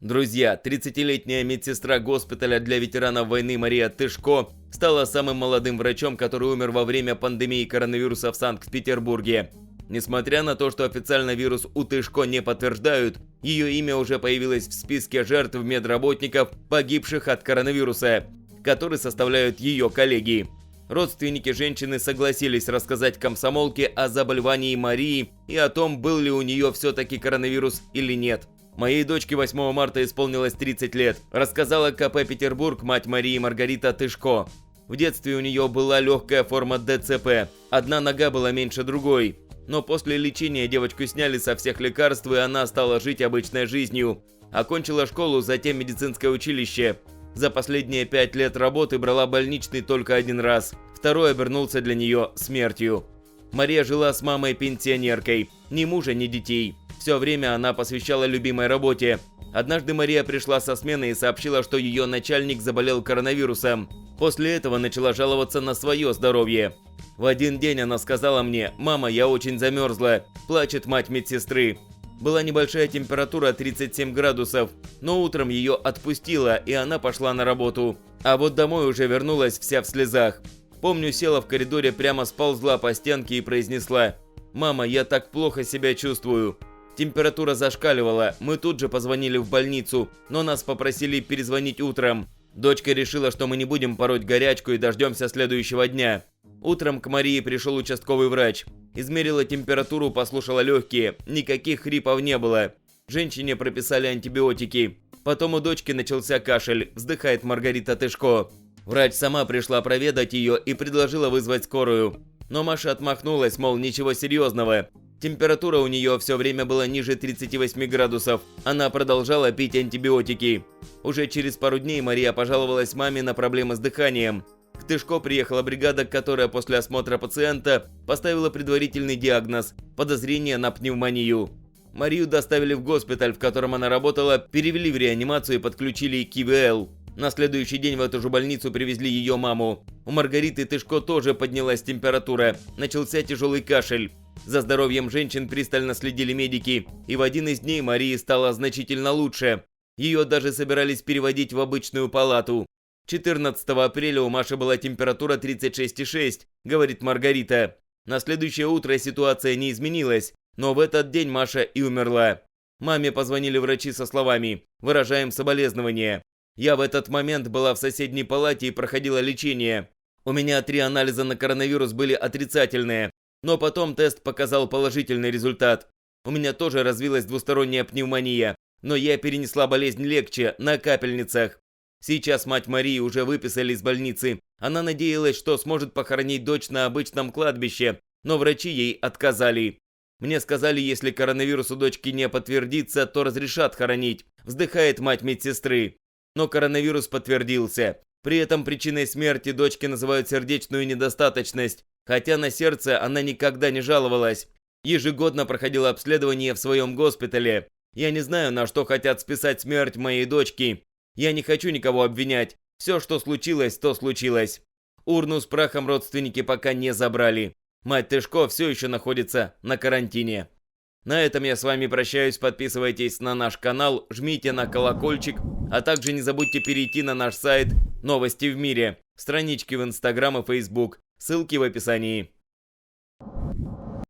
Друзья, 30-летняя медсестра госпиталя для ветеранов войны Мария Тышко стала самым молодым врачом, который умер во время пандемии коронавируса в Санкт-Петербурге. Несмотря на то, что официально вирус у Тышко не подтверждают, ее имя уже появилось в списке жертв медработников, погибших от коронавируса, которые составляют ее коллеги. Родственники женщины согласились рассказать комсомолке о заболевании Марии и о том, был ли у нее все-таки коронавирус или нет. «Моей дочке 8 марта исполнилось 30 лет», рассказала КП «Петербург» мать Марии Маргарита Тышко. В детстве у нее была легкая форма ДЦП, одна нога была меньше другой. Но после лечения девочку сняли со всех лекарств, и она стала жить обычной жизнью. Окончила школу, затем медицинское училище. За последние 5 лет работы брала больничный только один раз. Второй обернулся для нее смертью. Мария жила с мамой-пенсионеркой. Ни мужа, ни детей. Все время она посвящала любимой работе. Однажды Мария пришла со смены и сообщила, что ее начальник заболел коронавирусом. После этого начала жаловаться на свое здоровье. В один день она сказала мне: «Мама, я очень замерзла», – плачет мать медсестры. Была небольшая температура 37 градусов, но утром ее отпустила, и она пошла на работу. А вот домой уже вернулась вся в слезах. Помню, села в коридоре, прямо сползла по стенке и произнесла: «Мама, я так плохо себя чувствую». Температура зашкаливала, мы тут же позвонили в больницу, но нас попросили перезвонить утром. Дочка решила, что мы не будем пороть горячку и дождемся следующего дня. Утром к Марии пришел участковый врач. Измерила температуру, послушала легкие, никаких хрипов не было. Женщине прописали антибиотики. Потом у дочки начался кашель, вздыхает Маргарита Тышко. Врач сама пришла проведать ее и предложила вызвать скорую. Но Маша отмахнулась, мол, ничего серьезного. Температура у нее все время была ниже 38 градусов. Она продолжала пить антибиотики. Уже через пару дней Мария пожаловалась маме на проблемы с дыханием. К Тышко приехала бригада, которая после осмотра пациента поставила предварительный диагноз – подозрение на пневмонию. Марию доставили в госпиталь, в котором она работала, перевели в реанимацию и подключили к ИВЛ. На следующий день в эту же больницу привезли ее маму. У Маргариты Тышко тоже поднялась температура, начался тяжелый кашель. За здоровьем женщин пристально следили медики, и в один из дней Марии стало значительно лучше. Ее даже собирались переводить в обычную палату. 14 апреля у Маши была температура 36,6, говорит Маргарита. На следующее утро ситуация не изменилась, но в этот день Маша и умерла. Маме позвонили врачи со словами: «Выражаем соболезнования. Я в этот момент была в соседней палате и проходила лечение. У меня 3 анализа на коронавирус были отрицательные, но потом тест показал положительный результат. У меня тоже развилась двусторонняя пневмония, но я перенесла болезнь легче, на капельницах. Сейчас мать Марии уже выписали из больницы. Она надеялась, что сможет похоронить дочь на обычном кладбище, но врачи ей отказали. Мне сказали, если коронавирус у дочки не подтвердится, то разрешат хоронить», вздыхает мать медсестры. Но коронавирус подтвердился. При этом причиной смерти дочки называют сердечную недостаточность, хотя на сердце она никогда не жаловалась. Ежегодно проходила обследование в своем госпитале. Я не знаю, на что хотят списать смерть моей дочки. Я не хочу никого обвинять. Все, что случилось, то случилось. Урну с прахом родственники пока не забрали. Мать Тышко все еще находится на карантине. На этом я с вами прощаюсь. Подписывайтесь на наш канал, жмите на колокольчик, а также не забудьте перейти на наш сайт «Новости в мире», странички в Instagram и Facebook, ссылки в описании.